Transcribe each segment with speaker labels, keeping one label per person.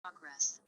Speaker 1: Progress.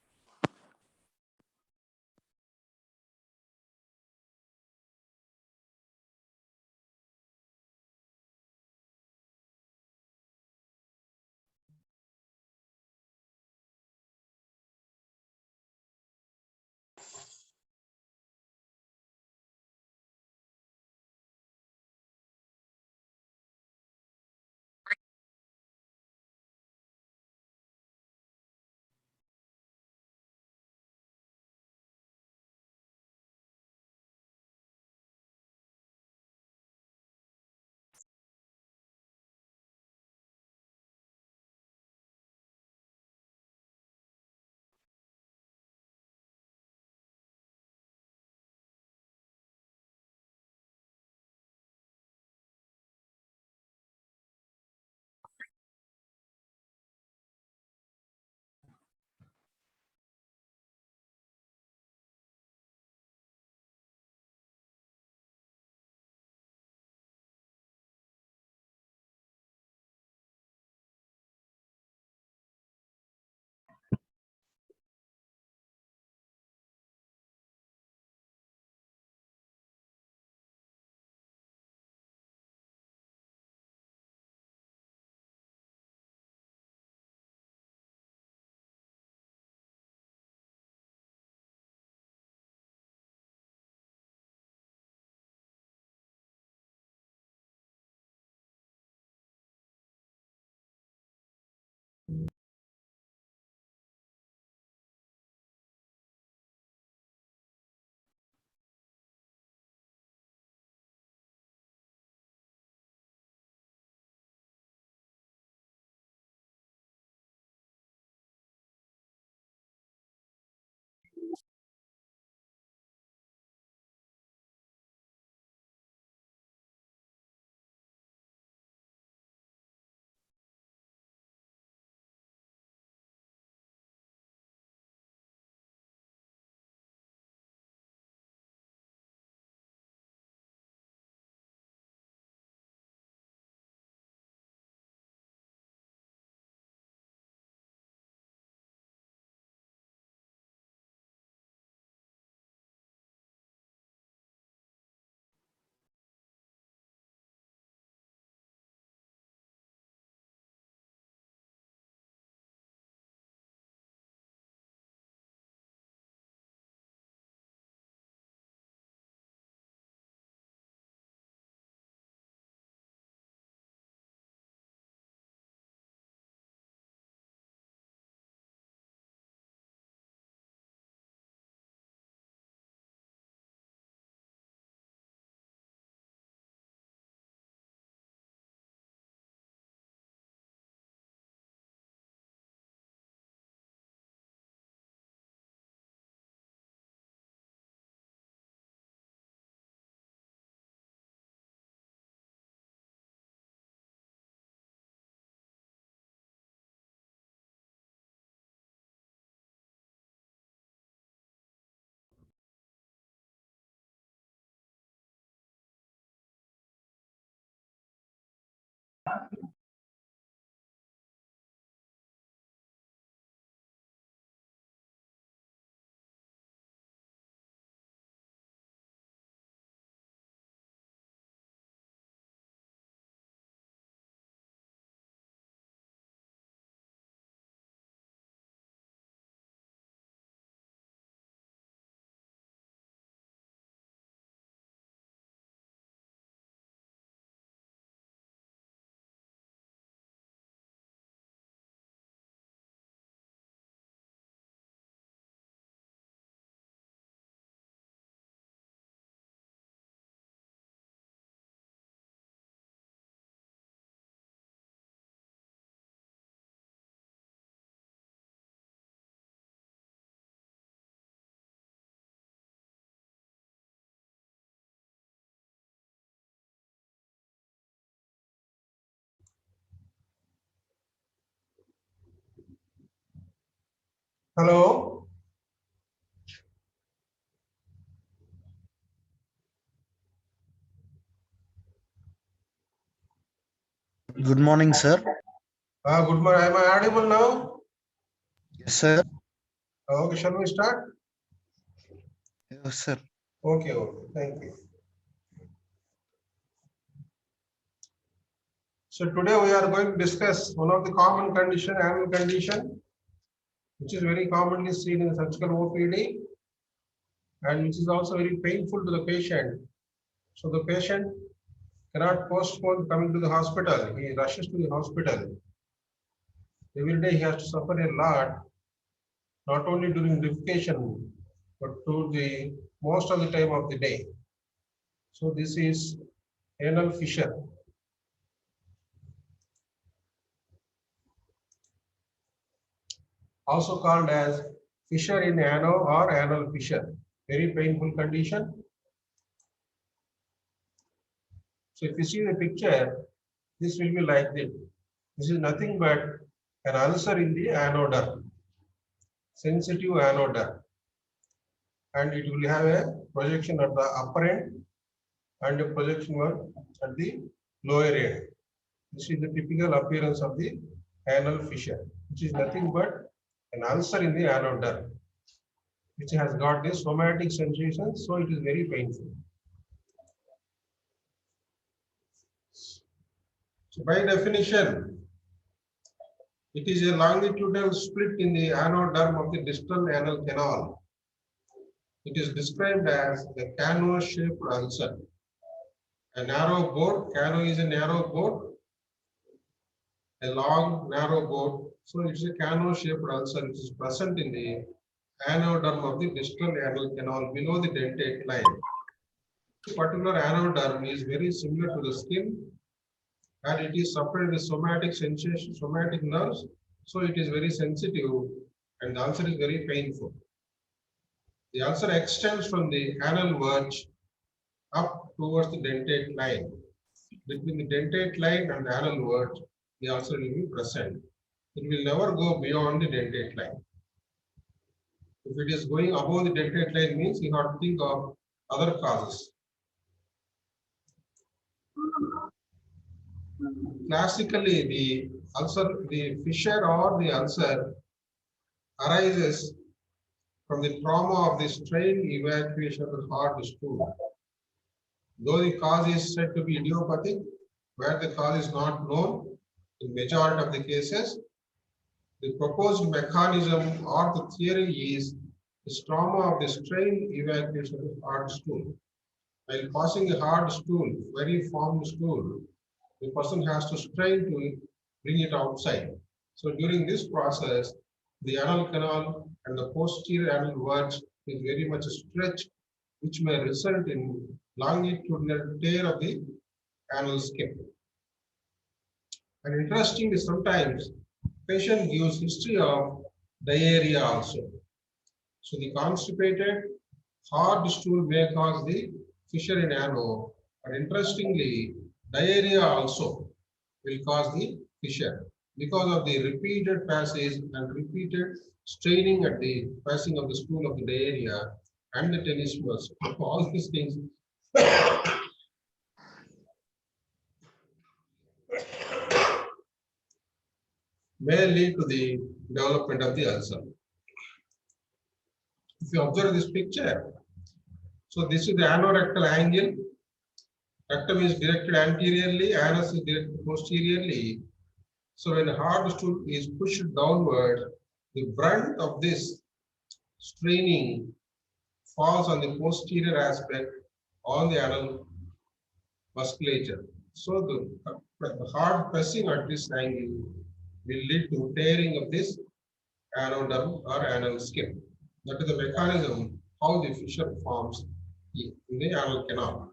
Speaker 2: Hello
Speaker 1: Good morning, sir.
Speaker 2: Good morning. Am I audible now?
Speaker 1: Yes, sir.
Speaker 2: Okay, shall we start?
Speaker 1: Yes, sir.
Speaker 2: Okay, thank you. So today we are going to discuss one of the common condition, annual condition, which is very commonly seen in surgical OPD and which is also very painful to the patient. So the patient cannot postpone coming to the hospital. He rushes to the hospital. Every day he has to suffer a lot, not only during defecation, but to the most of the time of the day. So this is anal fissure. Also called as fissure in ano or anal fissure. Very painful condition. So if you see the picture, this will be like this. This is nothing but an ulcer in the anoderm, sensitive anoderm. And it will have a projection at the upper end and a projection at the lower end. This is the typical appearance of the anal fissure, which is nothing but an ulcer in the anoderm, which has got this somatic sensation, so it is very painful. So by definition, it is a longitudinal split in the anoderm of the distal anal canal. It is described as a cano-shaped ulcer. A narrow bore, cano is a narrow bore, a long narrow bore. So it is a cano-shaped ulcer which is present in the anoderm of the distal anal canal below the dentate line. This particular anoderm is very similar to the skin and it is suffered with somatic sensation, somatic nerves, so it is very sensitive and the ulcer is very painful. The ulcer extends from the anal verge up towards the dentate line. Between the dentate line and the anal verge, the ulcer will be present. It will never go beyond the dentate line. If it is going above the dentate line, means you have to think of other causes. Classically, the ulcer, the fissure or the ulcer arises from the trauma of the strain evacuation of the hard stool. Though the cause is said to be idiopathic, where the cause is not known, in majority of the cases, the proposed mechanism or the theory is the trauma of the strain evacuation of the hard stool. While passing a hard stool, very formed stool, the person has to strain to bring it outside. So during this process, the anal canal and the posterior anal verge is very much stretched, which may result in longitudinal tear of the anal skin. And interestingly, sometimes patient gives history of diarrhea also. So the constipated hard stool may cause the fissure in ano, but interestingly, diarrhea also will cause the fissure because of the repeated passage and repeated straining at the passing of the stool of the diarrhea and the tenesmus. All these things may lead to the development of the ulcer. If you observe this picture, so this is the anorectal angle. Rectum is directed anteriorly, anus is directed posteriorly. So when hard stool is pushed downward, the brunt of this straining falls on the posterior aspect on the anal musculature. So the hard pressing at this angle will lead to tearing of this anoderm or anal skin. That is the mechanism how the fissure forms in the anal canal.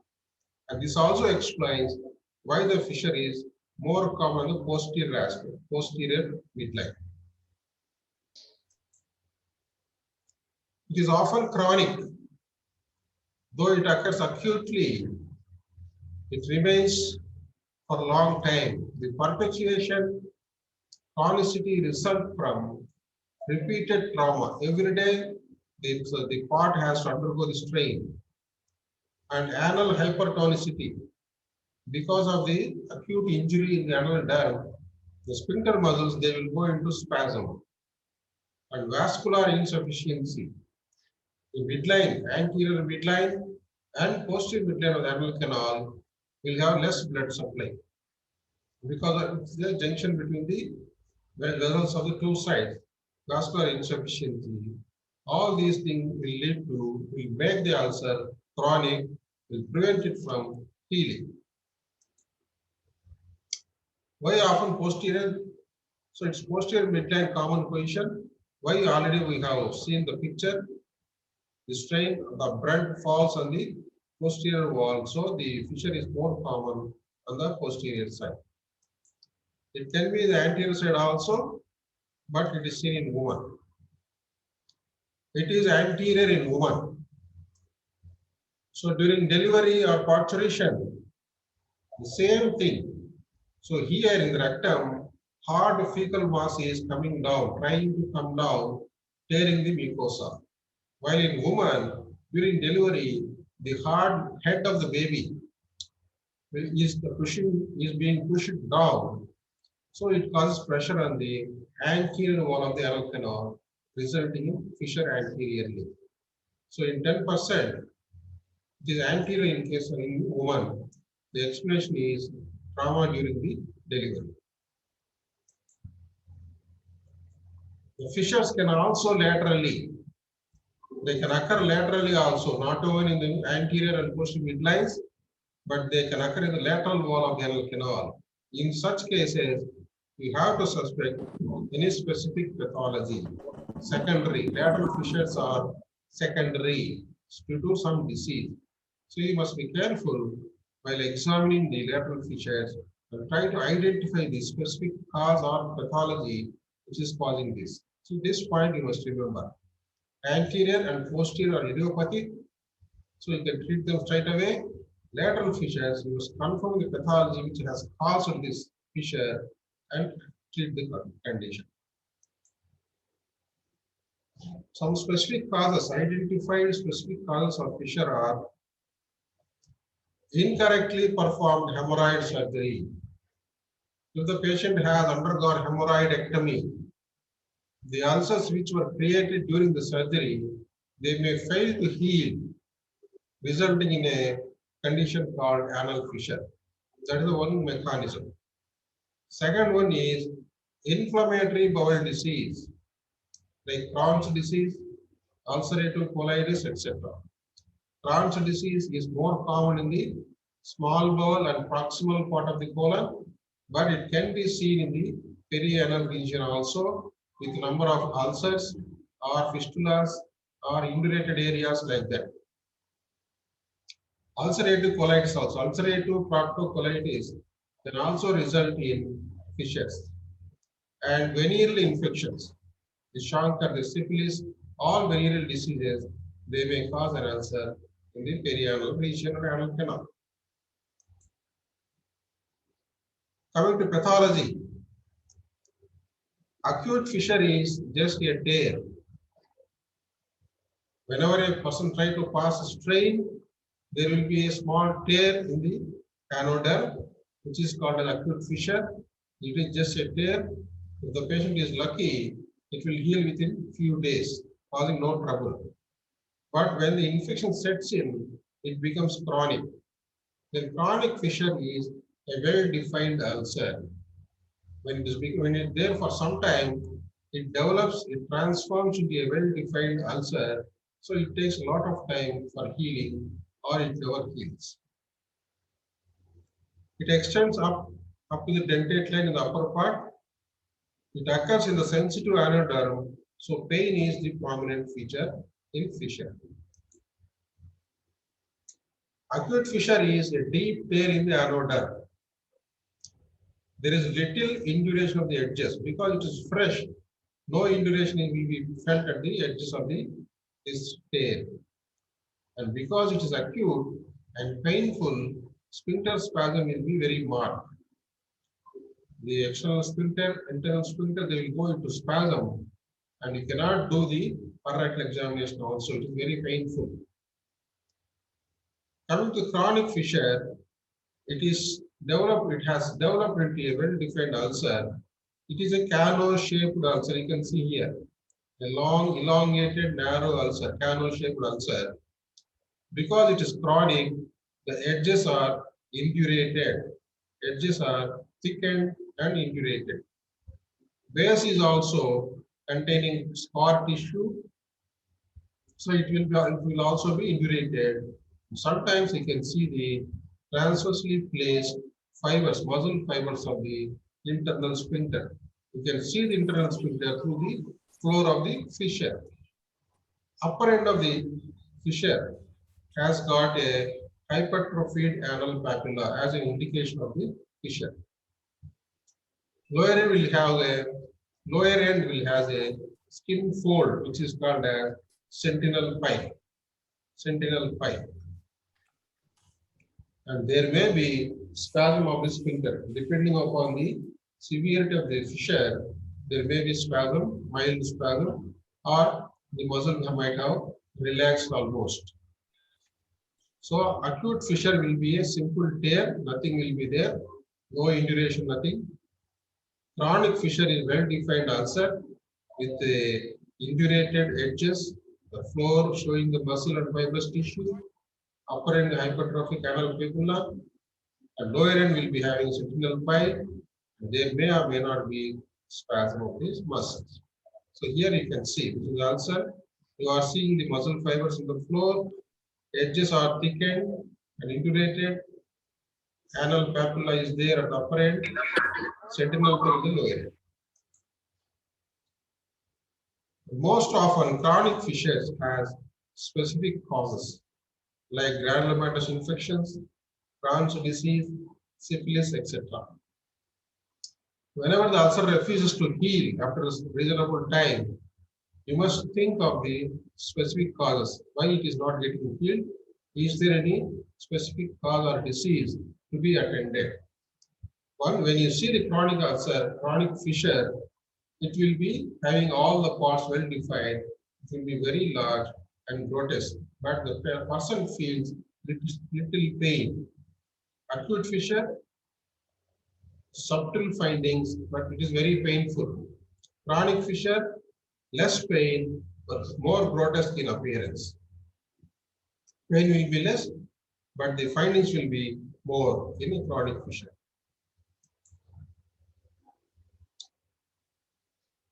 Speaker 2: And this also explains why the fissure is more common in the posterior aspect, posterior midline. It is often chronic. Though it occurs acutely, it remains for a long time. The perpetuation chronicity results from repeated trauma. Every day, the part has to undergo the strain. And anal hypertonicity because of the acute injury in the anal nerve, the sphincter muscles, they will go into spasm and vascular insufficiency. The midline, anterior midline and posterior midline of the anal canal will have less blood supply because it's the junction between the vessels of the two sides, vascular insufficiency. All these things will make the ulcer chronic, will prevent it from healing. Why often posterior? So it's posterior midline common position. Why already we have seen the picture. The strain, the brunt falls on the posterior wall. So the fissure is more common on the posterior side. It can be the anterior side also, but it is seen in women. It is anterior in women. So during delivery or parturition, the same thing. So here in the rectum, hard fecal mass is coming down, trying to come down, tearing the mucosa. While in woman, during delivery, the hard head of the baby is being pushed down. So it causes pressure on the anterior wall of the anal canal, resulting in fissure anteriorly. So in 10%, it is anterior in case of in woman. The explanation is trauma during the delivery. The fissures can also laterally. They can occur laterally also, not only in the anterior and posterior midlines, but they can occur in the lateral wall of the anal canal. In such cases, we have to suspect any specific pathology. Secondary, lateral fissures are secondary due to some disease. So you must be careful while examining the lateral fissures and try to identify the specific cause or pathology which is causing this. So this point you must remember. Anterior and posterior are idiopathic, so you can treat them straight away. Lateral fissures, you must confirm the pathology which has caused this fissure and treat the condition. Some specific causes, identified specific causes of fissure are incorrectly performed hemorrhoid surgery. If the patient has undergone hemorrhoidectomy, the ulcers which were created during the surgery, they may fail to heal, resulting in a condition called anal fissure. That is the one mechanism. Second one is inflammatory bowel disease, like Crohn's disease, ulcerative colitis, etc. Crohn's disease is more common in the small bowel and proximal part of the colon, but it can be seen in the perianal region also, with number of ulcers or fistulas or indurated areas like that. Ulcerative colitis also, ulcerative proctocolitis can also result in fissures. And venereal infections, the chancre, the syphilis, all venereal diseases, they may cause an ulcer in the perianal region or anal canal. Coming to pathology, acute fissure is just a tear. Whenever a person tries to pass a strain, there will be a small tear in the anoderm, which is called an acute fissure. It is just a tear. If the patient is lucky, it will heal within few days, causing no trouble. But when the infection sets in, it becomes chronic. Then chronic fissure is a well-defined ulcer. When it is there for some time, it develops, it transforms into a well-defined ulcer. So it takes a lot of time for healing, or it never heals. It extends up to the dentate line in the upper part. It occurs in the sensitive anoderm, so pain is the prominent feature in fissure. Acute fissure is a deep tear in the anoderm. There is little induration of the edges because it is fresh. No induration will be felt at the edges of this tear. And because it is acute and painful, sphincter spasm will be very marked. The external sphincter, internal sphincter, they will go into spasm, and you cannot do the parietal examination also. It is very painful. Coming to chronic fissure, It is developed, it has developed into a well-defined ulcer. It is a cano-shaped ulcer. You can see here a long, elongated, narrow ulcer, cano-shaped ulcer. Because it is chronic, the edges are indurated. Edges are thickened and indurated. Base is also containing scar tissue, so it will also be indurated. Sometimes you can see the transversely placed fibers, muscle fibers of the internal sphincter. You can see the internal sphincter through the floor of the fissure. Upper end of the fissure has got a hypertrophied anal papilla as an indication of the fissure. Lower end will have a lower end will has a skin fold which is called as sentinel pipe. Sentinel pipe. And there may be spasm of the sphincter depending upon the severity of the fissure. There may be spasm, mild spasm, or the muscle might have relaxed almost. So acute fissure will be a simple tear, nothing will be there, no induration, nothing. Chronic fissure is well-defined ulcer with the indurated edges, the floor showing the muscle and fibrous tissue, upper end hypertrophic anal papilla, and lower end will be having sentinel pipe. There may or may not be spasm of these muscles. So here you can see this is ulcer. You are seeing the muscle fibers in the floor, edges are thickened and indurated. Anal papilla is there at the upper end, sentinel pipe in the lower end. Most often, chronic fissures has specific causes like granulomatous infections, Crohn's disease, syphilis, etc. Whenever the ulcer refuses to heal after a reasonable time, you must think of the specific causes, why it is not getting healed. Is there any specific cause or disease to be attended? One, when you see the chronic ulcer, chronic fissure, it will be having all the parts well defined. It will be very large and grotesque, but the person feels little pain. Acute fissure, subtle findings, but it is very painful. Chronic fissure, less pain, but more grotesque in appearance. Pain will be less, but the findings will be more in a chronic fissure.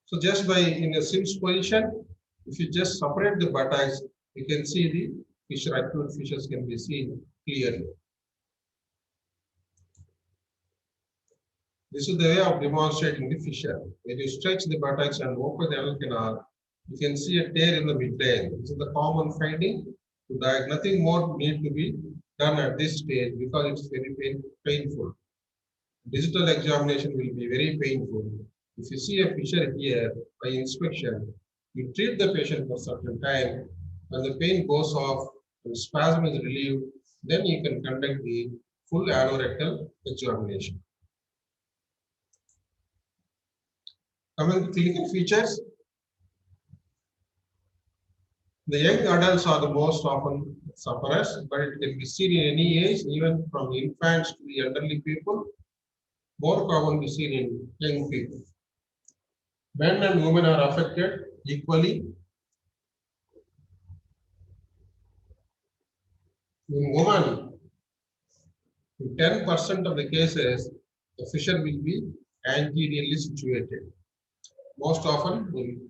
Speaker 2: So just by in a Sims position, if you just separate the buttocks, you can see the fissure, acute fissures can be seen clearly. This is the way of demonstrating the fissure. When you stretch the buttocks and open the anal canal, you can see a tear in the midline. This is the common finding. Nothing more need to be done at this stage because it's very painful. Digital examination will be very painful. If you see a fissure here by inspection, you treat the patient for a certain time. When the pain goes off, the spasm is relieved, then you can conduct the full anorectal examination. Coming to clinical features, the young adults are the most often sufferers, but it can be seen in any age, even from infants to the elderly people. More commonly seen in young people. Men and women are affected equally. In women, in 10% of the cases, the fissure will be anteriorly situated. Most often in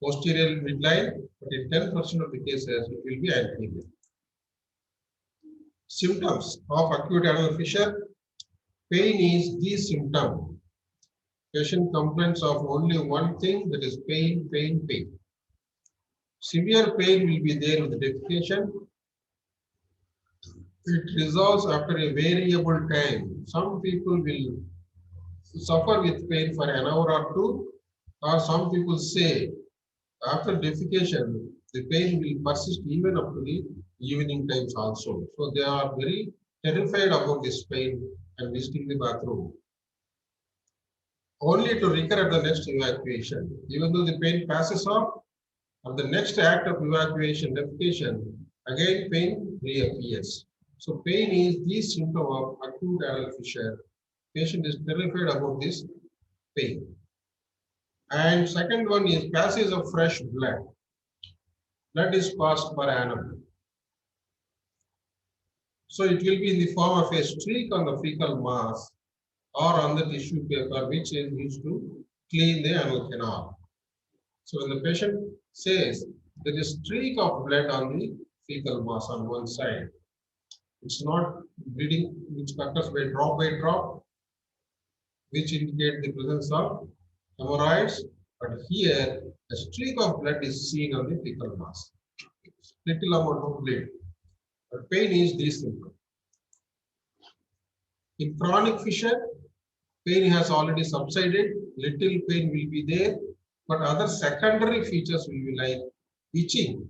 Speaker 2: posterior midline, but in 10% of the cases, it will be anterior. Symptoms of acute anal fissure. Pain is the symptom. Patient complains of only one thing, that is pain, pain, pain. Severe pain will be there with defecation. It resolves after a variable time. Some people will suffer with pain for an hour or two, or some people say after defecation, the pain will persist even up to the evening times also. So they are very terrified about this pain and visiting the bathroom. Only to recur at the next evacuation. Even though the pain passes off, on the next act of evacuation, defecation, again pain reappears. So pain is the symptom of acute anal fissure. Patient is terrified about this pain. And second one is passage of fresh blood. Blood is passed per annum. So it will be in the form of a streak on the fecal mass or on the tissue paper, which is used to clean the anal canal. So when the patient says there is a streak of blood on the fecal mass on one side, it's not bleeding, which occurs by drop, which indicate the presence of hemorrhoids, but here a streak of blood is seen on the fecal mass. Little amount of blood, but pain is this symptom. In chronic fissure, pain has already subsided, little pain will be there, but other secondary features will be like itching.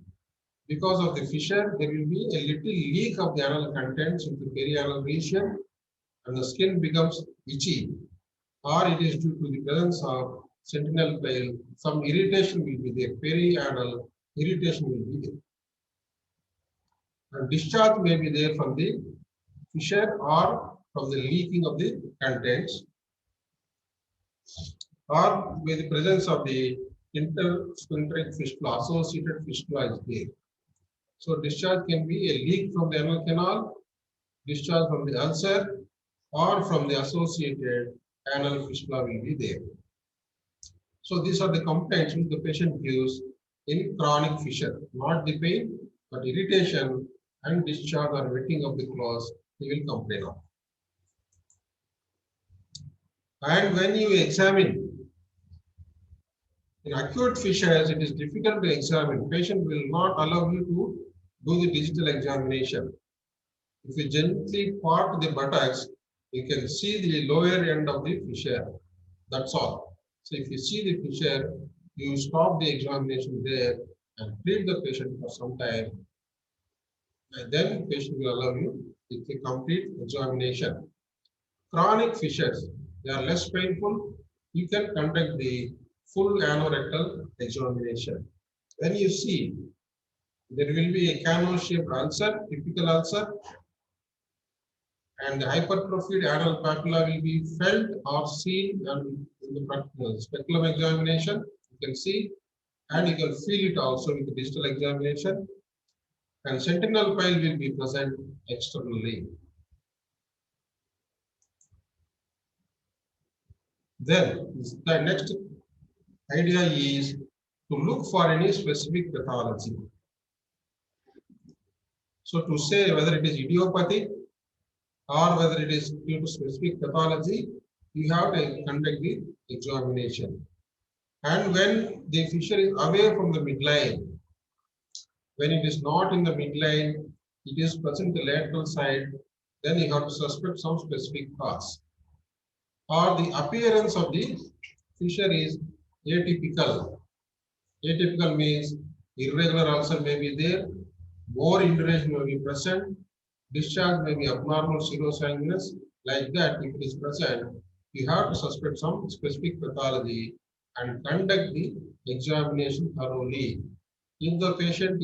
Speaker 2: Because of the fissure, there will be a little leak of the anal contents into perianal region, and the skin becomes itchy, or it is due to the presence of sentinel pale. Some irritation will be there, perianal irritation will be there. And discharge may be there from the fissure or from the leaking of the contents, or with the presence of the intersphincteric fistula, associated fistula is there. So discharge can be a leak from the anal canal, discharge from the ulcer, or from the associated anal fistula will be there. So these are the complaints which the patient gives in chronic fissure, not the pain, but irritation and discharge or wetting of the claws, he will complain of. And when you examine in acute fissures, it is difficult to examine. Patient will not allow you to do the digital examination. If you gently part the buttocks, you can see the lower end of the fissure. That's all. So if you see the fissure, you stop the examination there and treat the patient for some time. And then patient will allow you a complete examination. Chronic fissures, they are less painful. You can conduct the full anorectal examination. When you see, there will be a cano-shaped ulcer, typical ulcer, and the hypertrophied anal papilla will be felt or seen in the speculum examination. You can see, and you can feel it also with the distal examination. And sentinel pile will be present externally. Then the next idea is to look for any specific pathology. So to say whether it is idiopathic or whether it is due to specific pathology, you have to conduct the examination. And when the fissure is away from the midline, when it is not in the midline, it is present the lateral side, then you have to suspect some specific cause. Or the appearance of the fissure is atypical. Atypical means irregular ulcer may be there, more induration may be present, discharge may be abnormal serosanguinous. Like that, if it is present, you have to suspect some specific pathology and conduct the examination thoroughly. If the patient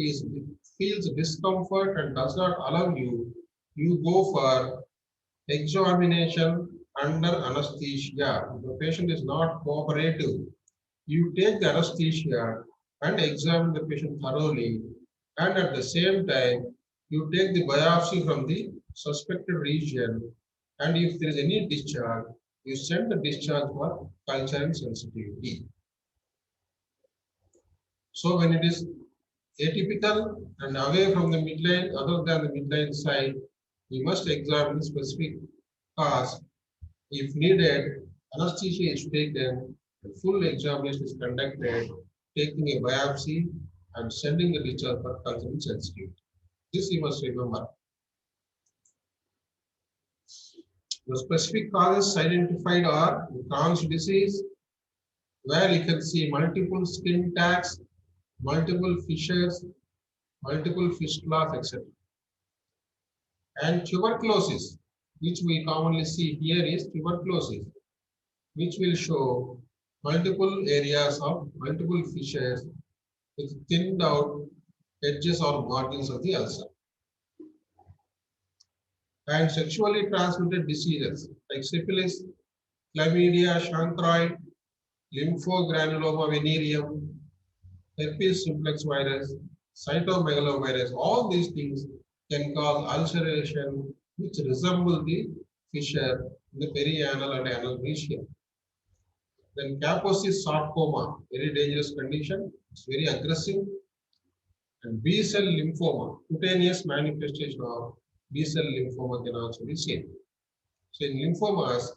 Speaker 2: feels discomfort and does not allow you, you go for examination under anesthesia. If the patient is not cooperative, you take the anesthesia and examine the patient thoroughly, and at the same time, you take the biopsy from the suspected region, and if there is any discharge, you send the discharge for culture and sensitivity. So when it is atypical and away from the midline, other than the midline side, we must examine specific cause. If needed, anesthesia is taken, the full examination is conducted, taking a biopsy and sending the discharge for culture and sensitivity. This you must remember. The specific causes identified are Crohn's disease, where you can see multiple skin tags, multiple fissures, multiple fistulas, etc. And tuberculosis, which we commonly see here, is tuberculosis, which will show multiple areas of multiple fissures with thinned out edges or margins of the ulcer. and sexually transmitted diseases like syphilis, chlamydia, chancroid, lymphogranuloma venereum, herpes simplex virus, cytomegalovirus, all these things can cause ulceration which resemble the fissure in the perianal and anal region. Then Kaposi sarcoma, very dangerous condition, it's very aggressive. And B cell lymphoma, cutaneous manifestation of B cell lymphoma can also be seen. So in lymphomas,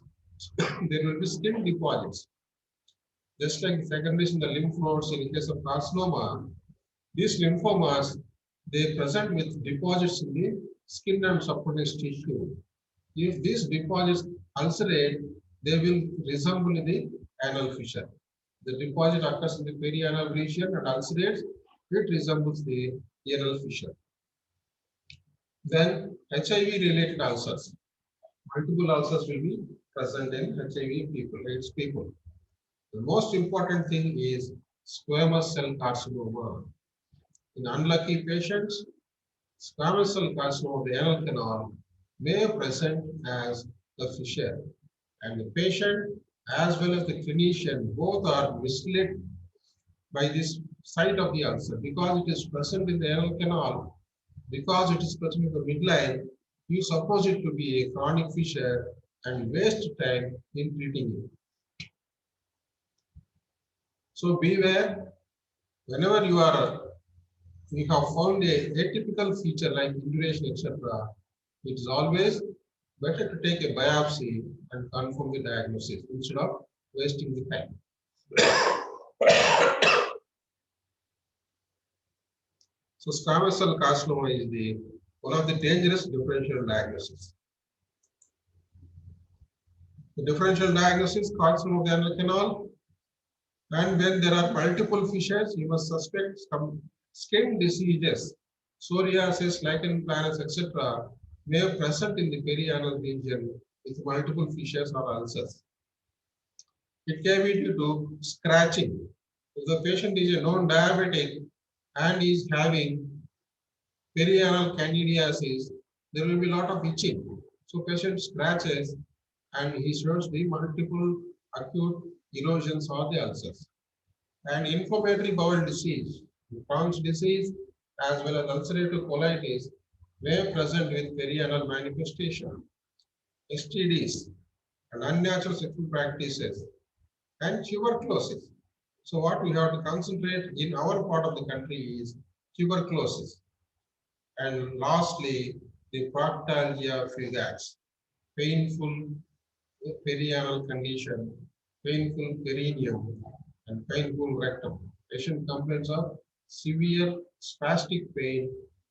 Speaker 2: there will be skin deposits. Just like secondary in the lymph nodes in case of carcinoma, these lymphomas, they present with deposits in the skin and subcutaneous tissue. If these deposits ulcerate, they will resemble the anal fissure. The deposit occurs in the perianal region and ulcerates, it resembles the anal fissure. Then HIV-related ulcers. Multiple ulcers will be present in HIV people, AIDS people. The most important thing is squamous cell carcinoma. In unlucky patients, squamous cell carcinoma of the anal canal may present as the fissure, and the patient as well as the clinician both are misled by this site of the ulcer because it is present in the anal canal, because it is present in the midline. You suppose it to be a chronic fissure and waste time in treating it. So beware, whenever you have found a atypical feature like induration, etc., it is always better to take a biopsy and confirm the diagnosis instead of wasting the time. So squamous cell carcinoma is one of the dangerous differential diagnoses. The differential diagnosis, carcinoma of the anal canal, and when there are multiple fissures, you must suspect some skin diseases, psoriasis, lichen planus, etc., may be present in the perianal region with multiple fissures or ulcers. It can be due to scratching. If the patient is a known diabetic and is having perianal candidiasis, there will be a lot of itching. So patient scratches and he shows the multiple acute erosions or the ulcers. And inflammatory bowel disease, Crohn's disease, as well as ulcerative colitis may present with perianal manifestation. STDs and unnatural sexual practices and tuberculosis. So what we have to concentrate in our part of the country is tuberculosis. And lastly, the proctalgia fugax, painful perianal condition, painful perineum, and painful rectum. Patient complains of severe spastic pain,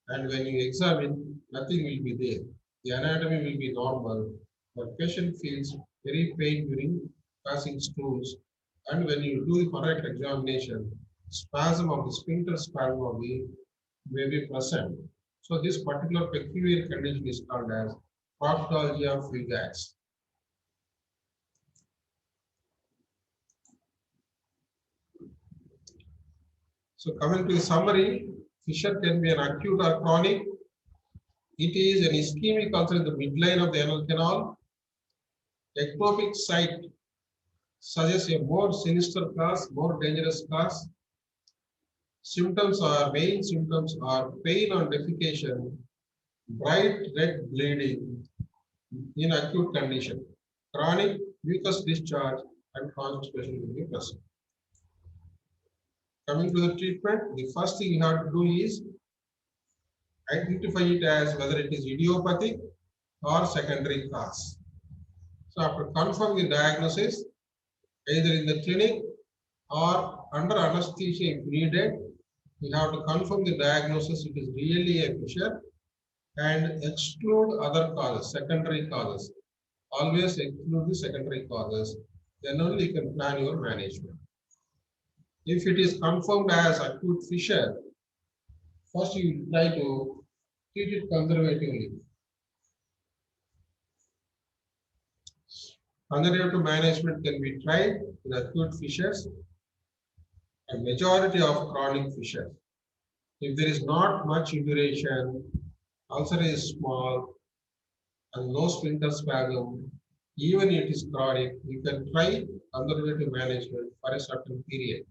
Speaker 2: and when you examine, nothing will be there. The anatomy will be normal, but patient feels very pain during passing stools, and when you do the correct examination, spasm of the sphincter spasm of the may be present. So this particular peculiar condition is called as proctalgia fugax. So coming to the summary, fissure can be an acute or chronic. It is an ischemic ulcer in the midline of the anal canal. Ectopic site suggests a more sinister cause, more dangerous cause. Main symptoms are pain on defecation, bright red bleeding in acute condition, chronic mucus discharge, and constipation will be present. Coming to the treatment, the first thing you have to do is identify it as whether it is idiopathic or secondary cause. So after confirming the diagnosis, either in the clinic or under anesthesia if needed, we have to confirm the diagnosis it is really a fissure and exclude other causes, secondary causes. Always exclude the secondary causes, then only you can plan your management. If it is confirmed as acute fissure, first you try to treat it conservatively. Conservative management can be tried in acute fissures and majority of chronic fissures. If there is not much induration, ulcer is small, and no sphincter spasm, even if it is chronic, you can try conservative management for a certain period.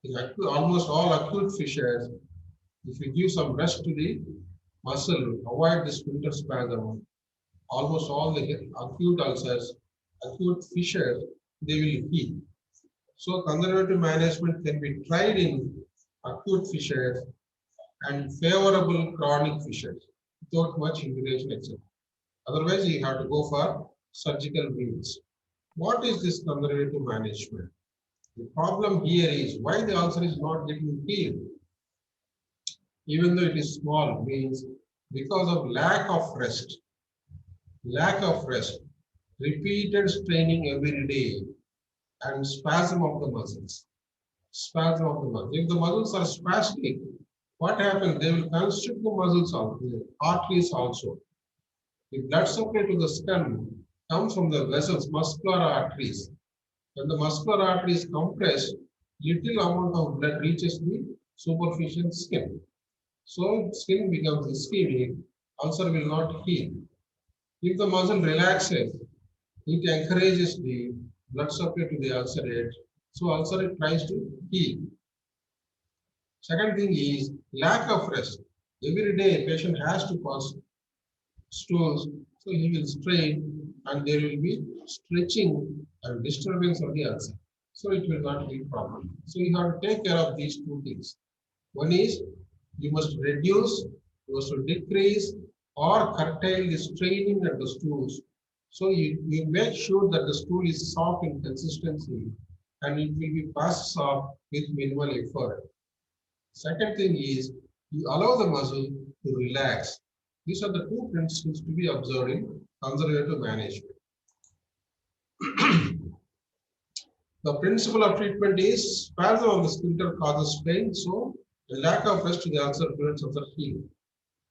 Speaker 2: In almost all acute fissures, if you give some rest to the muscle, avoid the sphincter spasm, almost all the acute ulcers, acute fissures, they will heal. So conservative management can be tried in acute fissures and favorable chronic fissures without much induration, etc. Otherwise, you have to go for surgical means. What is this conservative management? The problem here is why the ulcer is not getting healed, even though it is small, means because of lack of rest. Lack of rest, repeated straining every day, and spasm of the muscles. Spasm of the muscles. If the muscles are spastic, what happens? They will constrict the muscles also, the arteries also. The blood supply to the skull comes from the vessels, muscular arteries. When the muscular artery is compressed, little amount of blood reaches the superficial skin. So skin becomes ischemic, ulcer will not heal. If the muscle relaxes, it encourages the blood supply to the ulcerate, so ulcerate tries to heal. Second thing is lack of rest. Every day, patient has to pass stools, so he will strain and there will be stretching and disturbance of the ulcer. So it will not be problem. So you have to take care of these two things. One is you must reduce, you must decrease or curtail the straining at the stools. So you make sure that the stool is soft in consistency and it will be passed off with minimal effort. Second thing is you allow the muscle to relax. These are the two principles to be observed in conservative management. The principle of treatment is spasm of the sphincter causes pain, so the lack of rest to the ulcer prevents ulcer healing.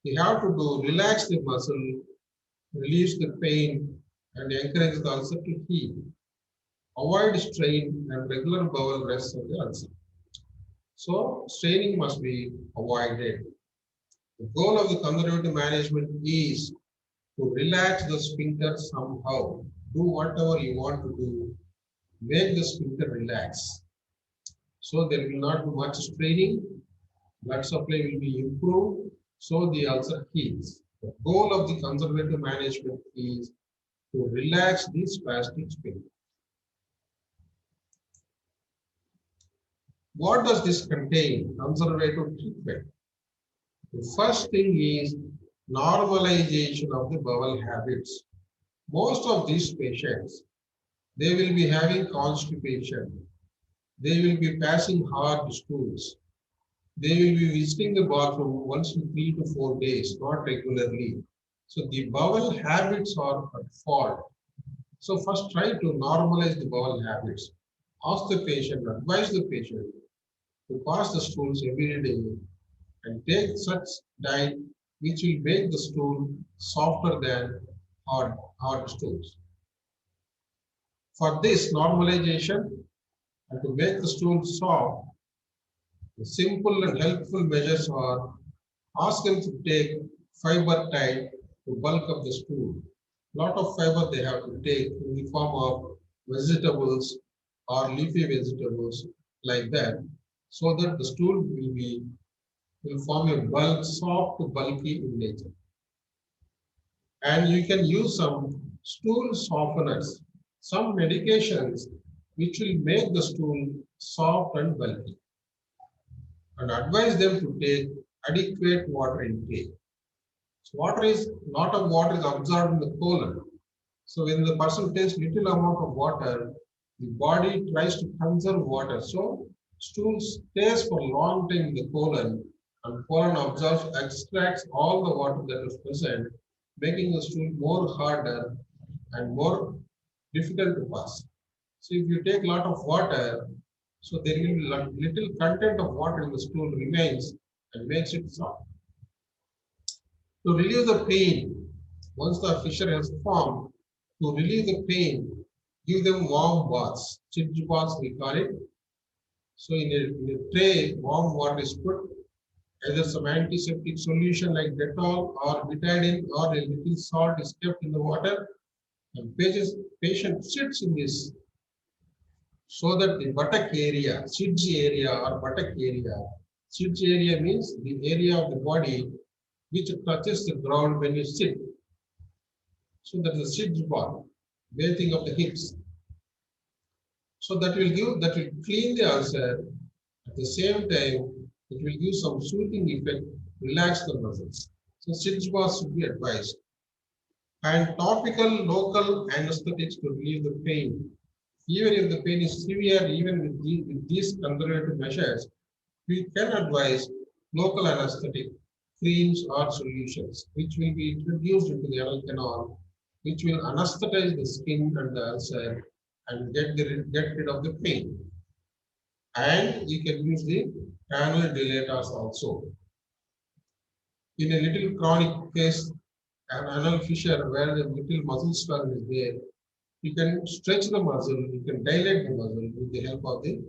Speaker 2: You have to do relax the muscle, release the pain, and encourage the ulcer to heal. Avoid strain and regular bowel rest of the ulcer. So straining must be avoided. The goal of the conservative management is to relax the sphincter somehow. Do whatever you want to do. Make the sphincter relax. So there will not be much straining. Blood supply will be improved. So the ulcer heals. The goal of the conservative management is to relax the spastic sphincter. What does this contain? Conservative treatment. The first thing is normalization of the bowel habits. Most of these patients, they will be having constipation. They will be passing hard stools. They will be visiting the bathroom once in 3 to 4 days, not regularly. So the bowel habits are at fault. So first try to normalize the bowel habits. Ask the patient, advise the patient to pass the stools every day and take such diet which will make the stool softer than hard stools. For this normalization and to make the stool soft, the simple and helpful measures are ask them to take fiber diet to bulk up the stool. Lot of fiber they have to take in the form of vegetables or leafy vegetables like that, so that the stool will form a bulk, soft to bulky in nature. And you can use some stool softeners, some medications which will make the stool soft and bulky. And advise them to take adequate water intake. So lot of water is absorbed in the colon. So when the person takes little amount of water, the body tries to conserve water. So stool stays for a long time in the colon and colon absorbs, extracts all the water that is present, making the stool more harder and more difficult to pass. So if you take a lot of water, so there will be little content of water in the stool remains and makes it soft. To relieve the pain, once the fissure has formed, to relieve the pain, give them warm baths. Chidge baths we call it. So in a tray, warm water is put Either some antiseptic solution like Dettol or betadine or a little salt is kept in the water, and patient sits in this so that the buttock area, sidge area or buttock area, sidge area means the area of the body which touches the ground when you sit. So that is the sidge bar, bathing of the hips. So that will clean the ulcer. At the same time, it will give some soothing effect, relax the muscles. So sidge baths should be advised. And topical local anesthetics to relieve the pain. Even if the pain is severe, even with these conservative measures, we can advise local anesthetic creams or solutions, which will be introduced into the anal canal, which will anesthetize the skin and the ulcer and get rid of the pain. And you can use the anal dilators also. In a little chronic case, an anal fissure where the little muscle spasm is there, you can stretch the muscle, you can dilate the muscle with the help of the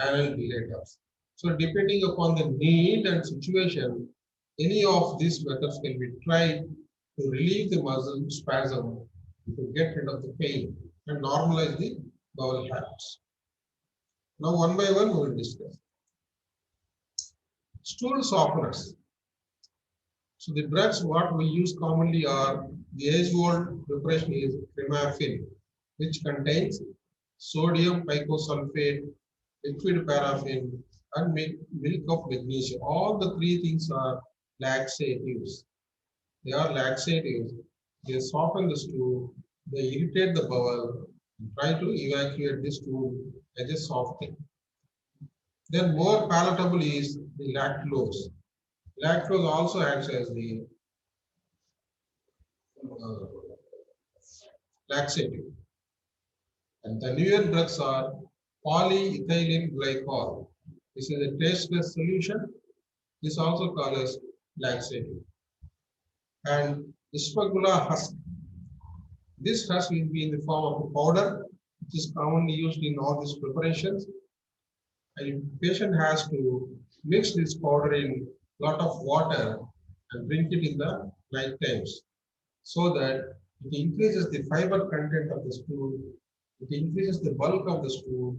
Speaker 2: anal dilators. So depending upon the need and situation, any of these methods can be tried to relieve the muscle spasm, to get rid of the pain and normalize the bowel habits. Now one by one we will discuss. Stool softeners. So the drugs what we use commonly are the age-old preparation is Primafin, which contains sodium picosulfate, liquid paraffin, and milk of magnesia. All the three things are laxatives. They are laxatives. They soften the stool, they irritate the bowel, try to evacuate the stool as a soft thing. Then more palatable is the lactulose. Lactose also acts as the uh, laxative. And the newer drugs are polyethylene glycol. This is a tasteless solution. This also called as laxative. And Ispagula husk. This husk will be in the form of a powder, which is commonly used in all these preparations. And the patient has to mix this powder in a lot of water and drink it in the night times, so that it increases the fiber content of the stool, it increases the bulk of the stool,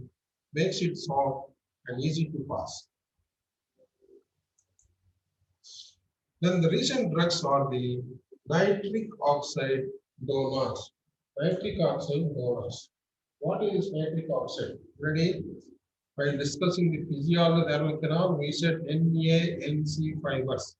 Speaker 2: makes it soft and easy to pass. Then the recent drugs are the nitric oxide donors. Nitric oxide donors. What is nitric oxide? Ready? While discussing the physiology of the anal canal, we said NaNC fibers.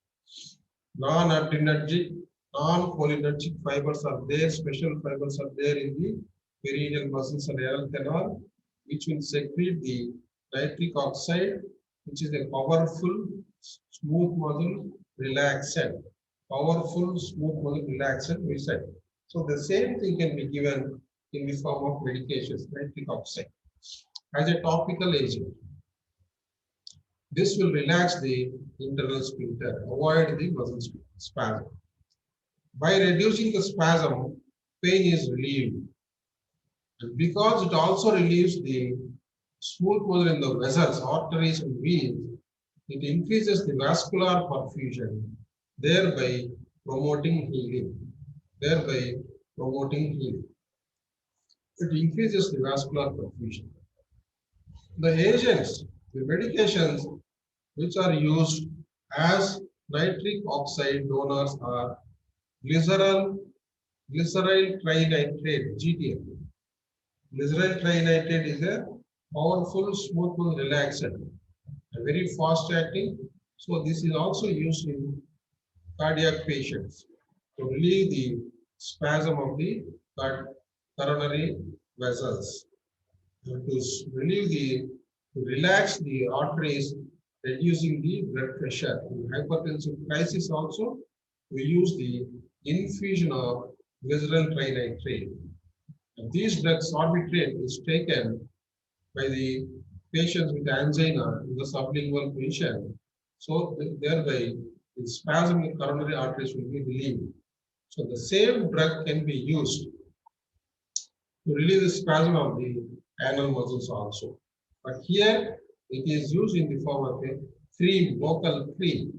Speaker 2: Non-adrenergic, non-cholinergic fibers are there, special fibers are there in the perineal muscles and anal canal, which will secrete the nitric oxide, which is a powerful, smooth muscle relaxant. Powerful, smooth muscle relaxant, we said. So the same thing can be given in the form of medications, nitric oxide, as a topical agent. This will relax the internal sphincter, avoid the muscle spasm. By reducing the spasm, pain is relieved. And because it also relieves the smooth muscle in the vessels, arteries, and veins, it increases the vascular perfusion, thereby promoting healing. Thereby promoting healing. It increases the vascular perfusion. The agents, the medications which are used as nitric oxide donors are glyceryl trinitrate, GTL. Glyceryl trinitrate is a powerful smooth muscle relaxant, a very fast acting. So this is also used in cardiac patients to relieve the spasm of the coronary vessels, and to relax the arteries, reducing the blood pressure. In hypertensive crisis also, we use the infusion of glyceryl trinitrate. These drugs arbitrate is taken by the patients with angina in the sublingual position. So thereby the spasm in coronary arteries will be relieved. So the same drug can be used to relieve the spasm of the anal muscles also. But here it is used in the form of a cream, local cream.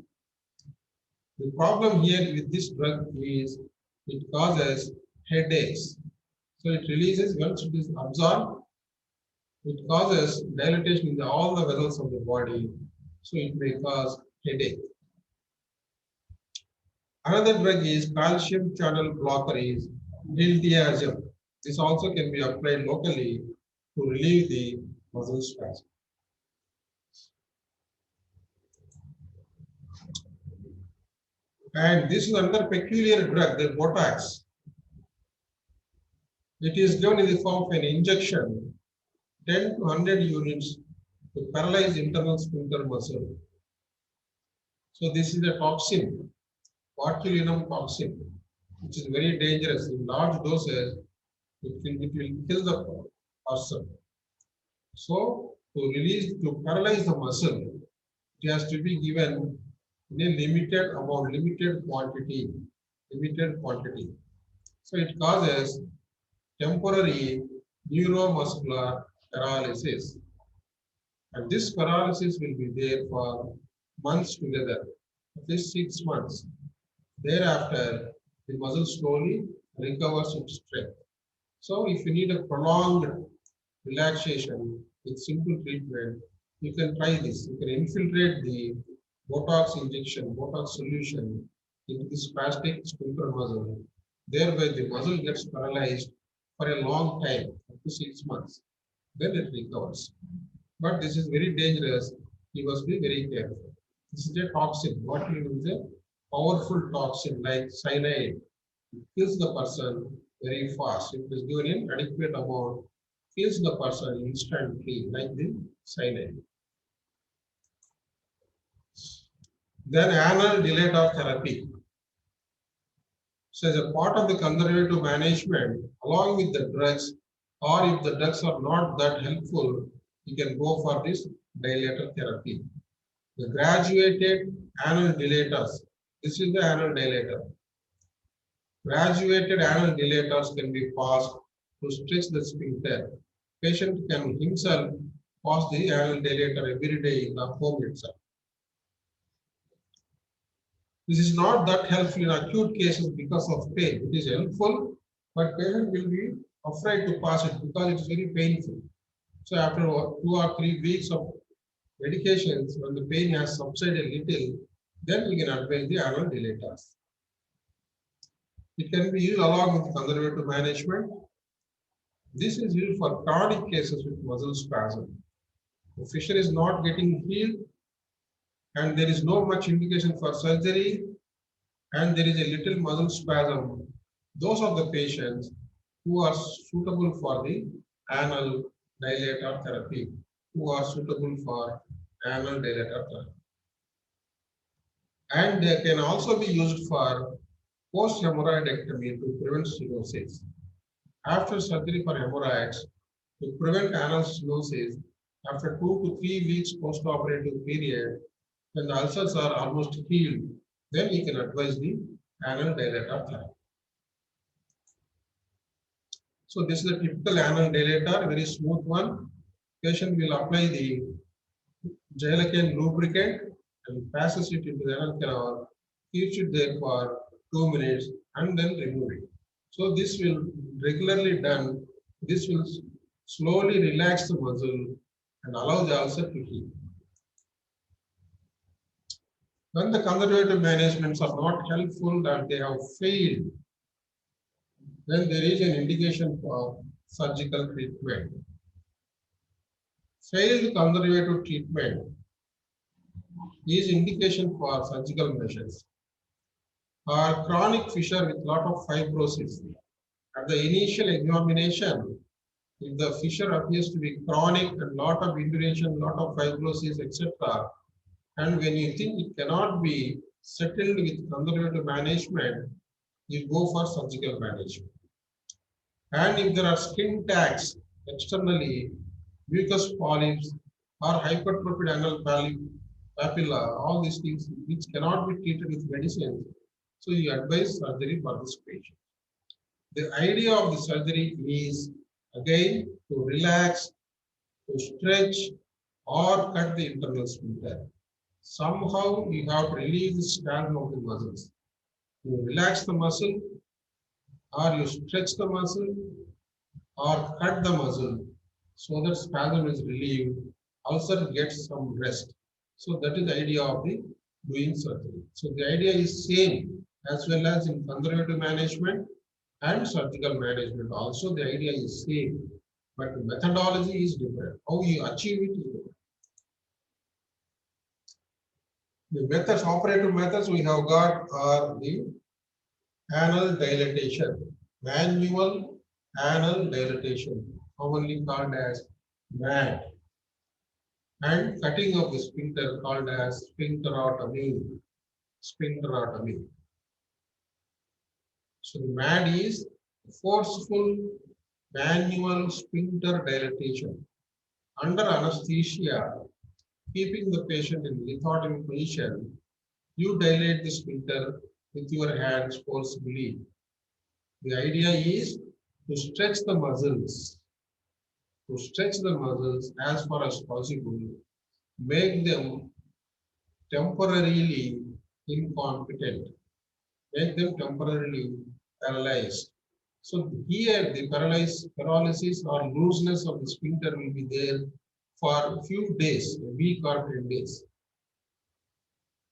Speaker 2: The problem here with this drug is it causes headaches. So it releases once it is absorbed, it causes dilatation in all the vessels of the body. So it may cause headache. Another drug is calcium channel blocker is diltiazem. This also can be applied locally to relieve the muscle spasm. And this is another peculiar drug, the Botox. It is given in the form of an injection, 10 to 100 units to paralyze internal sphincter muscle. So this is a toxin, botulinum toxin, which is very dangerous. In large doses, it will kill the person. So to paralyze the muscle, it has to be given in a limited amount, limited quantity. So it causes temporary neuromuscular paralysis. And this paralysis will be there for months together, at least 6 months. Thereafter, the muscle slowly recovers its strength. So if you need a prolonged relaxation with simple treatment, you can try this. You can infiltrate the Botox injection, Botox solution into the spastic sphincter muscle. Thereby the muscle gets paralyzed for a long time, up to 6 months. Then it recovers. But this is very dangerous. You must be very careful. This is a toxin. What is a powerful toxin like cyanide. It kills the person very fast. If it is given in adequate amount, kills the person instantly, like the cyanide. Then anal dilator therapy. So as a part of the conservative management, along with the drugs, or if the drugs are not that helpful, you can go for this dilator therapy. The graduated anal dilators. This is the anal dilator. Graduated anal dilators can be passed to stretch the sphincter. Patient can himself pass the anal dilator every day in the home itself. This is not that helpful in acute cases because of pain. It is helpful, but patient will be afraid to pass it because it is very painful. So after 2 or 3 weeks of medications, when the pain has subsided a little, then we can advise the anal dilators. It can be used along with conservative management. This is used for chronic cases with muscle spasm. The fissure is not getting healed, and there is no much indication for surgery, and there is a little muscle spasm. Those are the patients who are suitable for the anal dilator therapy, And they can also be used for post-hemorrhoidectomy to prevent stenosis. After surgery for hemorrhoids, to prevent anal stenosis, after 2 to 3 weeks post-operative period, when the ulcers are almost healed, then we can advise the anal dilator therapy. So this is a typical anal dilator, very smooth one. Patient will apply the gelatin lubricant and passes it into the anal canal, keeps it there for 2 minutes and then remove it. So this will regularly done. This will slowly relax the muscle and allow the ulcer to heal. When the conservative managements are not helpful, that they have failed, then there is an indication for surgical treatment. Failed conservative treatment is indication for surgical measures. Or chronic fissure with lot of fibrosis. At the initial examination, if the fissure appears to be chronic and lot of induration, lot of fibrosis, etc., and when you think it cannot be settled with conservative management, you go for surgical management. And if there are skin tags externally, mucus polyps or hypertrophied anal papilla, all these things which cannot be treated with medicine, so you advise surgery for this patient. The idea of the surgery is again to relax, to stretch, or cut the internal sphincter. somehow you have to relieve the spasm of the muscles. You relax the muscle, or you stretch the muscle, or cut the muscle, so that spasm is relieved, ulcer gets some rest. So that is the idea of the doing surgery. So the idea is same as well as in conservative management and surgical management. Also the idea is same, but the methodology is different. How you achieve it is different. The methods, operative methods we have got are the anal dilatation, manual anal dilatation, commonly called as MAD, and cutting of the sphincter called as sphincterotomy. Sphincterotomy. So the MAD is forceful manual sphincter dilatation under anesthesia, keeping the patient in lithotomy position. You dilate the sphincter with your hands forcibly. The idea is to stretch the muscles, as far as possible, make them temporarily incompetent, make them temporarily paralyzed. So here the paralysis or looseness of the sphincter will be there for a few days, a week or 10 days.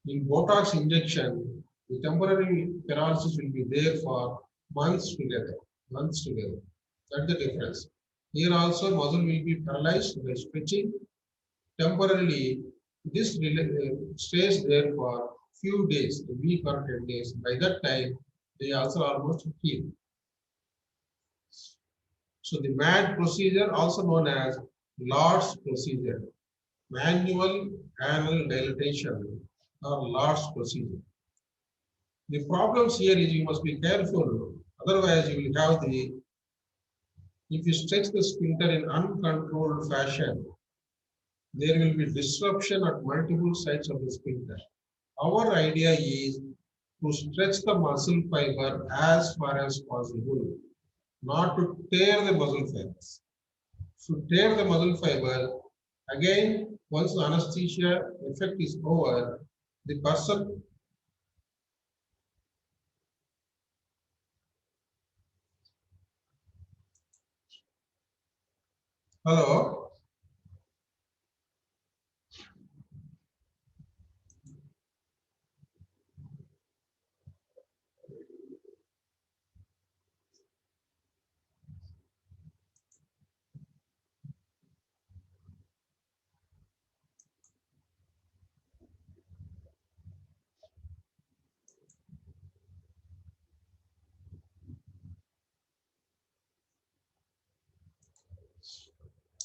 Speaker 2: In Botox injection, the temporary paralysis will be there for months together, That's the difference. Here also muscle will be paralyzed by stretching. Temporarily, this stays there for few days, a week or 10 days. By that time, they also almost heal. So the MAD procedure, also known as Lord's procedure, manual anal dilatation or Lord's procedure. The problems here is you must be careful, otherwise you will have if you stretch the sphincter in uncontrolled fashion, there will be disruption at multiple sites of the sphincter. Our idea is to stretch the muscle fiber as far as possible, not to tear the muscle fibers. To tear the muscle fiber, again, once the anesthesia effect is over, the person hello.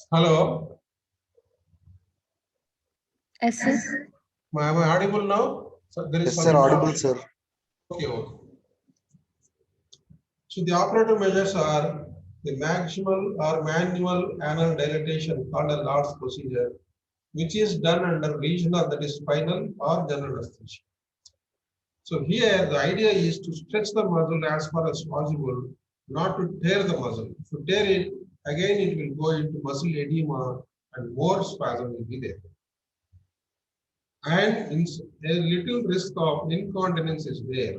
Speaker 2: Hello.
Speaker 3: Yes, sir.
Speaker 2: Am I audible now? So there is
Speaker 1: Yes,
Speaker 2: some
Speaker 1: sir. Audible,
Speaker 2: interruption.
Speaker 1: sir.
Speaker 2: Okay. So the operative measures are the maximal or manual anal dilatation called a Lord's procedure, which is done under regional, that is spinal or general anesthesia. So here the idea is to stretch the muscle as far as possible, not to tear the muscle. If you tear it, again it will go into muscle edema and more spasm will be there. And a little risk of incontinence is there.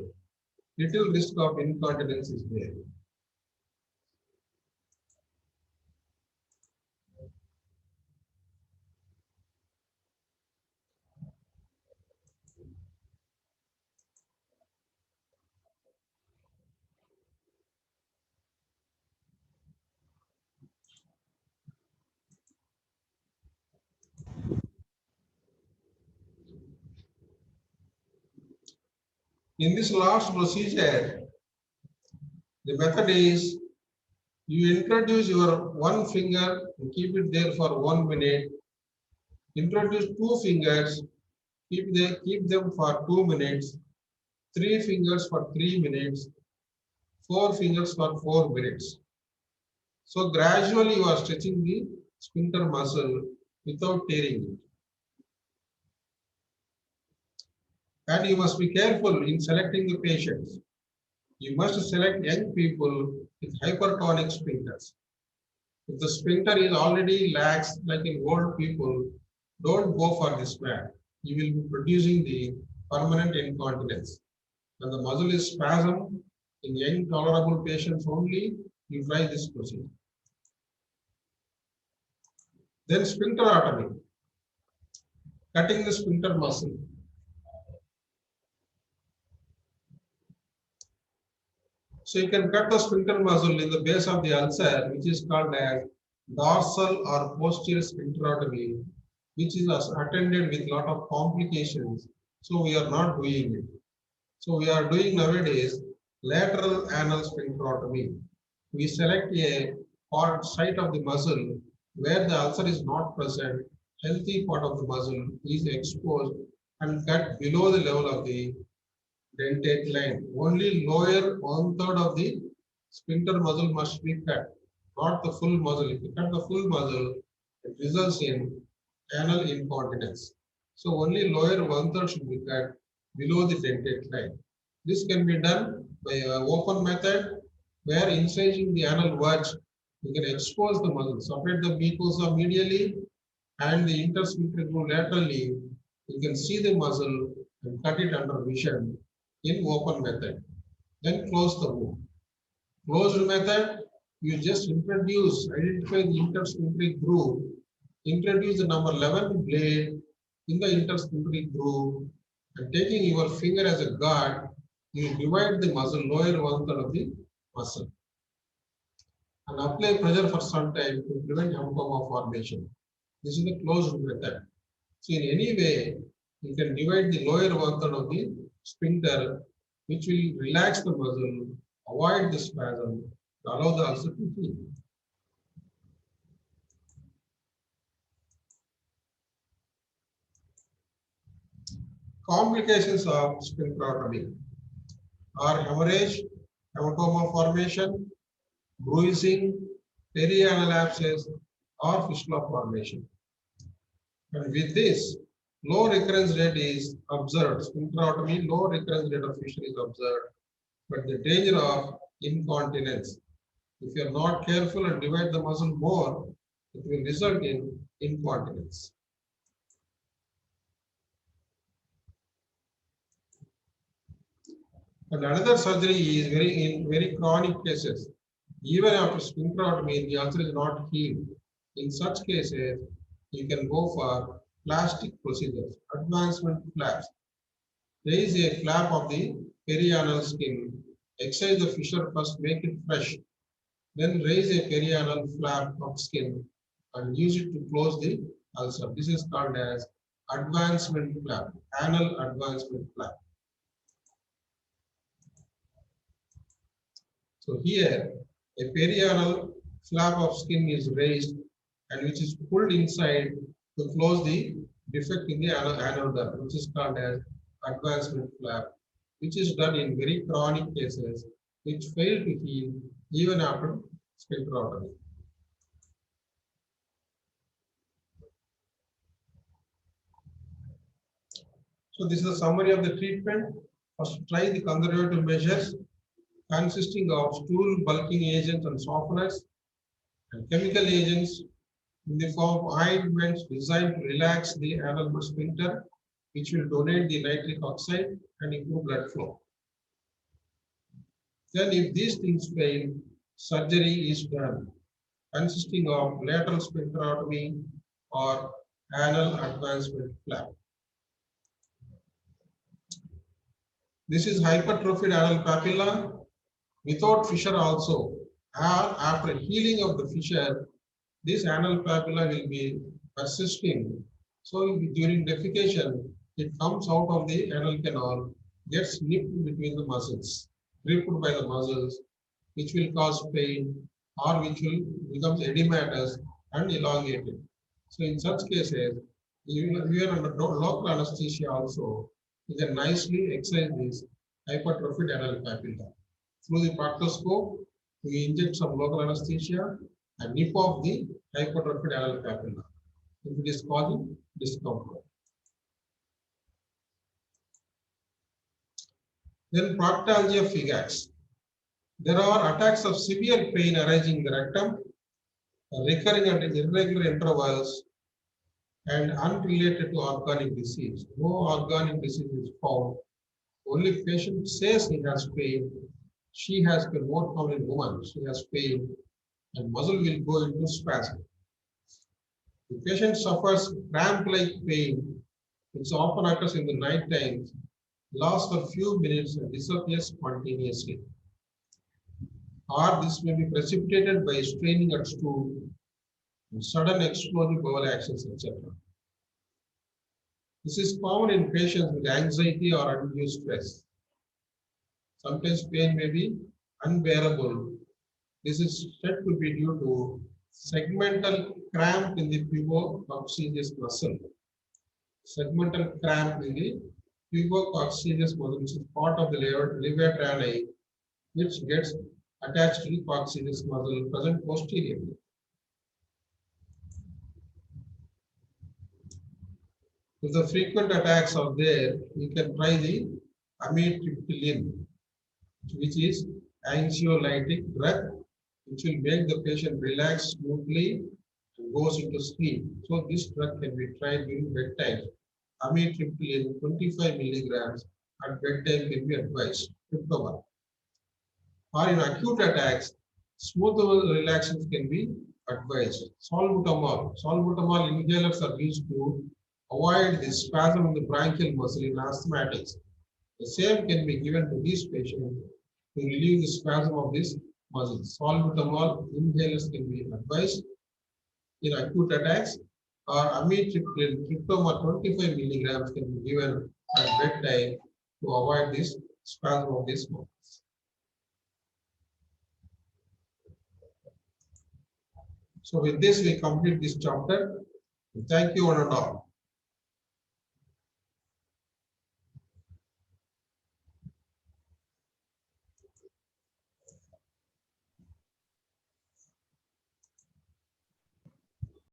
Speaker 2: Little risk of incontinence is there. In this last procedure, the method is you introduce your one finger and keep it there for 1 minute. Introduce two fingers, keep them for 2 minutes. Three fingers for 3 minutes. Four fingers for 4 minutes. So gradually you are stretching the sphincter muscle without tearing it. And you must be careful in selecting the patients. You must select young people with hypertonic sphincters. If the sphincter is already lax, like in old people, don't go for this man. you will be producing the permanent incontinence. When the muscle is spasm in young tolerable patients only, you try this procedure. Then sphincterotomy, cutting the sphincter muscle. So you can cut the sphincter muscle in the base of the ulcer, which is called as dorsal or posterior sphincterotomy, which is attended with lot of complications. So we are not doing it. So we are doing nowadays lateral anal sphincterotomy. We select a part site of the muscle where the ulcer is not present, healthy part of the muscle is exposed and cut below the level of the dentate line. Only lower 1/3 of the sphincter muscle must be cut, not the full muscle. If you cut the full muscle, it results in anal incontinence. So only lower 1/3 should be cut below the dentate line. This can be done by an open method where incising the anal verge, you can expose the muscle, separate the mucosa medially and the intersphincter groove laterally. You can see the muscle and cut it under vision in open method. Then close the wound. Closed method, you just identify the intersphincteric groove, introduce the number 11 blade in the intersphincteric groove, and taking your finger as a guard, you divide the muscle, lower 1/3 of the muscle, and apply pressure for some time to prevent hematoma formation. This is the closed method. So in any way, you can divide the lower 1/3 of the sphincter, which will relax the muscle, avoid the spasm, allow the ulcer to heal. Complications of sphincterotomy are hemorrhage, hematoma formation, bruising, perianal abscess, or fistula formation. And with this, low recurrence rate is observed. Sphincterotomy, low recurrence rate of fissure is observed, but the danger of incontinence. If you are not careful and divide the muscle more, it will result in incontinence. And another surgery is in very chronic cases. Even after sphincterotomy, the ulcer is not healed. In such cases, you can go for plastic procedures, advancement flaps. There is a flap of the perianal skin. Excise the fissure first, make it fresh. Then raise a perianal flap of skin and use it to close the ulcer. This is called as advancement flap, anal advancement flap. So here, a perianal flap of skin is raised and which is pulled inside to close the defect in the anal duct, which is called as advancement flap, which is done in very chronic cases which fail to heal even after sphincterotomy. So this is a summary of the treatment. First, try the conservative measures consisting of stool bulking agents and softeners and chemical agents in the form of ointments designed to relax the anal sphincter, which will donate the nitric oxide and improve blood flow. Then if these things fail, surgery is done, consisting of lateral sphincterotomy or anal advancement flap. This is hypertrophied anal papilla without fissure also. After healing of the fissure, this anal papilla will be persisting. So during defecation, it comes out of the anal canal, gets nipped between the muscles, gripped by the muscles, which will cause pain or which will become edematous and elongated. So in such cases, even under local anesthesia also, you can nicely excise this hypertrophied anal papilla. Through the proctoscope, we inject some local anesthesia and nip off the hypertrophied anal papilla if it is causing discomfort. Then proctalgia fugax. There are attacks of severe pain arising in the rectum, recurring at irregular intervals, and unrelated to organic disease. No organic disease is found. Only patient says he has pain. She has pain, more common in women. She has pain and muscle will go into spasm. The patient suffers cramp-like pain, which often occurs in the night times, lasts for a few minutes and disappears spontaneously. Or this may be precipitated by straining at stool, sudden explosive bowel actions, etc. This is common in patients with anxiety or undue stress. Sometimes pain may be unbearable. This is said to be due to segmental cramp in the pubococcygeus muscle. Segmental cramp in the pubococcygeus muscle, which is part of the levator which gets attached to the coccygeus muscle present posteriorly. If the frequent attacks are there, you can try the amitriptyline, which is anxiolytic drug, which will make the patient relax smoothly and goes into sleep. So this drug can be tried during bedtime. Amitriptyline 25 milligrams at bedtime can be advised. Tryptophan. Or in acute attacks, smooth relaxations can be advised. Salbutamol. Salbutamol inhalers are used to avoid the spasm in the bronchial muscle in asthmatics. The same can be given to these patients to relieve the spasm of this muscle. Salbutamol inhalers can be advised in acute attacks, or amitriptyline tryptophan 25 milligrams can be given at bedtime to avoid this spasm of this muscle. So with this, we complete this chapter. Thank you one and all.